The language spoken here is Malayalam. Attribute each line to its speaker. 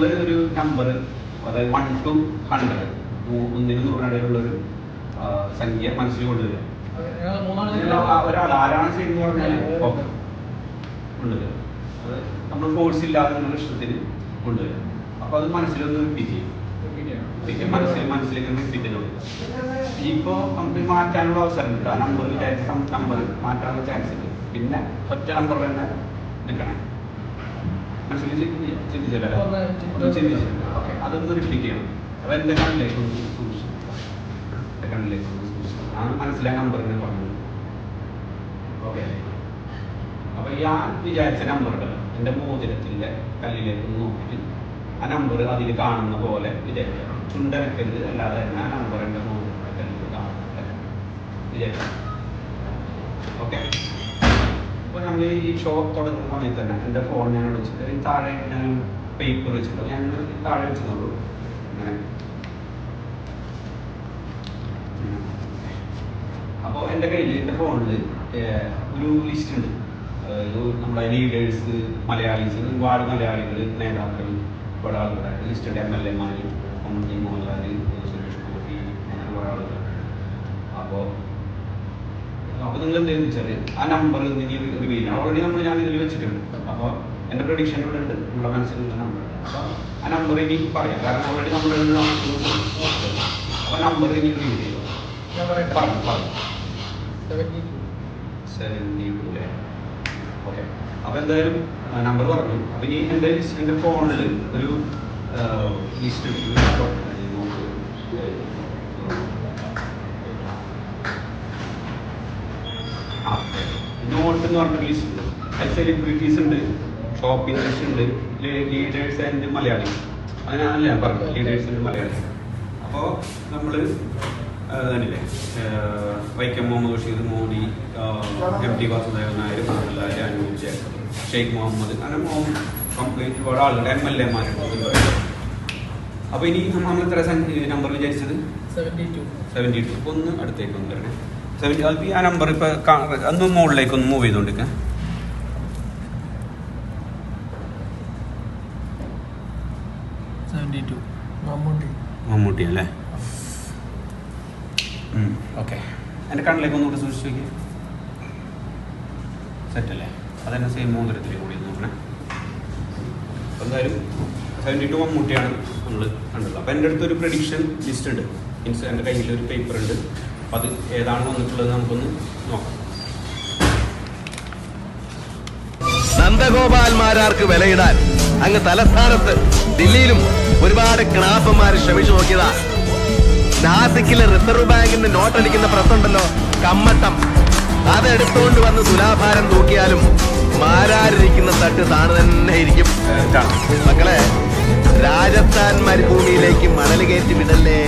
Speaker 1: ഫോണിൽ ഒരു നമ്പർ, അതായത് 1 to 100 100 സംഖ്യ മനസ്സിൽ കൊണ്ടുവരിക. ഒരാൾ ആരാണ് ചെയ്യുന്നത് പറഞ്ഞാൽ കൊണ്ടുവരിക. അത് നമ്മൾ ഫോഴ്സ് ഇല്ലാതെ നമ്മുടെ ഇഷ്ടത്തിന് കൊണ്ടുവരിക. അപ്പോൾ അത് മനസ്സിലൊന്ന് റിപ്പീറ്റ് ചെയ്യും. മനസ്സിലേക്ക് റിപ്പീറ്റ് ചെയ്ത് ഇപ്പോൾ നമുക്ക് മാറ്റാനുള്ള അവസരമുണ്ട്. ആ നമ്പർ വിചാരിച്ച നമ്പർ മാറ്റാനുള്ള ചാൻസ് ഉണ്ട്. പിന്നെ ഒറ്റ നമ്പർ തന്നെ എടുക്കണം. മനസ്സിൽ ചിന്തിച്ചല്ലോ, ഓക്കെ, അതൊന്ന് റിപ്പീറ്റ് ചെയ്യണം. അപ്പോൾ എൻ്റെ കണ്ണിലേക്ക് ഒന്ന് സൂക്ഷിച്ചു, എൻ്റെ കണ്ണിലേക്ക് ഒന്ന് സൂക്ഷിച്ചു. ആണ് മനസ്സിലായ നമ്പർ തന്നെ പറഞ്ഞത്. ഓക്കെ, അപ്പോൾ ഞാൻ വിചാരിച്ച നമ്പറുകൾ എൻ്റെ മോതിരത്തിൻ്റെ കല്ലിലേക്ക് നോക്കിയിട്ട് ആ നമ്പർ അതിൽ കാണുന്ന പോലെ വിചാരിക്കാം. ചുണ്ടനക്കരുത്, അല്ലാതെ തന്നെ ആ നമ്പർ എൻ്റെ മോതിരത്തിൻ്റെ കല്ലിൽ കാണുന്ന വിചാരിക്കാം. ഓക്കെ, അപ്പോൾ നമ്മൾ ഈ ഷോ തുടങ്ങുന്ന സമയത്ത് തന്നെ എൻ്റെ ഫോൺ ഞാൻ വിളിച്ചിട്ട് താഴെ ഞാൻ പേപ്പർ വെച്ചിട്ടോ ഞാൻ താഴെ വെച്ചെന്നുള്ളൂ. അങ്ങനെ അപ്പോൾ എൻ്റെ കയ്യിൽ എൻ്റെ ഫോണിൽ ഒരു ലിസ്റ്റ് ഉണ്ട്. നമ്മുടെ ലീഡേഴ്സ്, മലയാളീസ്, ഒരുപാട് മലയാളികൾ, നേതാക്കൾ, ഒരുപാട് ആളുകളുടെ ലിസ്റ്റ് ഉണ്ട്. MLA മാർ, മമ്മൂട്ടി, മോഹൻലാൽ, സുരേഷ് ഗോപി, അങ്ങനെ ഒരുപാട് ആളുകൾ. അപ്പോൾ നിങ്ങൾ എന്തെന്ന് വെച്ചാൽ ആ നമ്പർ റിവീൽ ചെയ്യണം. ഓൾറെഡി ഞാൻ ഇതിൽ വെച്ചിട്ടുണ്ട്. അപ്പോൾ എൻ്റെ പ്രഡിക്ഷൻ ഇവിടെ ഉണ്ട്, നമ്മുടെ മനസ്സിലുള്ള നമ്പർ. അപ്പോൾ ആ നമ്പർ ഇനി പറയാം, കാരണം ഓൾറെഡി നമ്മൾ അപ്പോൾ നമ്പർ ഇനി റിവീൽ ചെയ്യുക. പറഞ്ഞു 72 അല്ലേ? ഓക്കെ, അപ്പോൾ എന്തായാലും നമ്പർ പറഞ്ഞു. അപ്പോൾ ഇനി എൻ്റെ ഫോണിൽ ഒരു ലിസ്റ്റ് നോട്ട് എന്ന് പറഞ്ഞ ലിസ്റ്റ് ഉണ്ട്. അതിൽ സെലിബ്രിറ്റീസ് ഉണ്ട്, ഷോപ്പിംഗ് ലിസ്റ്റ് ഉണ്ട്, ലീഡേഴ്സ് ആൻഡ് മലയാളീസ്. അതിനാണല്ലോ ഞാൻ പറഞ്ഞത്, ലീഡേഴ്സ് ആൻഡ് മലയാളീസ്. അപ്പോൾ നമ്മൾ കണ്ടില്ലേ, വൈക്കം മുഹമ്മദ് ബഷീർ, മോഡി, MT വാസുദേവൻ നായർ, മോഹൻലാൽ, അനൂപ് ജേക്കബ്, ഷെയ്ഖ് മുഹമ്മദ്, അങ്ങനെ കംപ്ലീറ്റ് ഒരുപാട് ആളുകൾ, MLA മാരുണ്ട്. അപ്പോൾ ഇനി നമ്മൾ എത്ര നമ്പർ വിചാരിച്ചത്? 72. ഒന്ന് അടുത്തേക്ക് ഒന്ന് തരണേ. 70. ആ നമ്പർ ഇപ്പോൾ അന്ന് മുകളിലേക്ക് ഒന്ന് മൂവ് ചെയ്തുകൊണ്ടിരിക്കുക. മമ്മൂട്ടി അല്ലേ? ഓക്കെ, എൻ്റെ കണ്ണിലേക്ക് ഒന്നുകൂടി സൂക്ഷിച്ച് വയ്ക്കുക. സെറ്റല്ലേ? അതന്നെ സെയിം മോതിരത്തിൽ കൂടി നോക്കണേ. എന്തായാലും 72 മമ്മൂട്ടിയാണ് നമ്മൾ കണ്ടത്. അപ്പോൾ എൻ്റെ അടുത്തൊരു പ്രഡിക്ഷൻ ലിസ്റ്റ് ഉണ്ട്. മീൻസ് എൻ്റെ കയ്യിലൊരു പേപ്പർ ഉണ്ട്. അപ്പം അത് ഏതാണ് വന്നിട്ടുള്ളത് നമുക്കൊന്ന് നോക്കാം.
Speaker 2: നന്ദഗോപാൽമാരാർക്ക് വിലയിടാൻ അങ്ങ് തലസ്ഥാനത്ത് ദില്ലിയിലും ഒരുപാട് ക്ലാപ്പന്മാർ ശ്രമിച്ചു നോക്കിയതാ. നാസിക്കിലെ റിസർവ് ബാങ്കിന്റെ നോട്ടടിക്കുന്ന പ്രസുണ്ടല്ലോ, കമ്മട്ടം, അതെടുത്തോണ്ട് വന്ന് തുലാഭാരം തൂക്കിയാലും മാരാരിരിക്കുന്ന തട്ട് താണ് തന്നെ ഇരിക്കും. മക്കളെ, രാജസ്ഥാൻ മരുഭൂമിയിലേക്ക് മണൽ കയറ്റി വിടല്ലേ.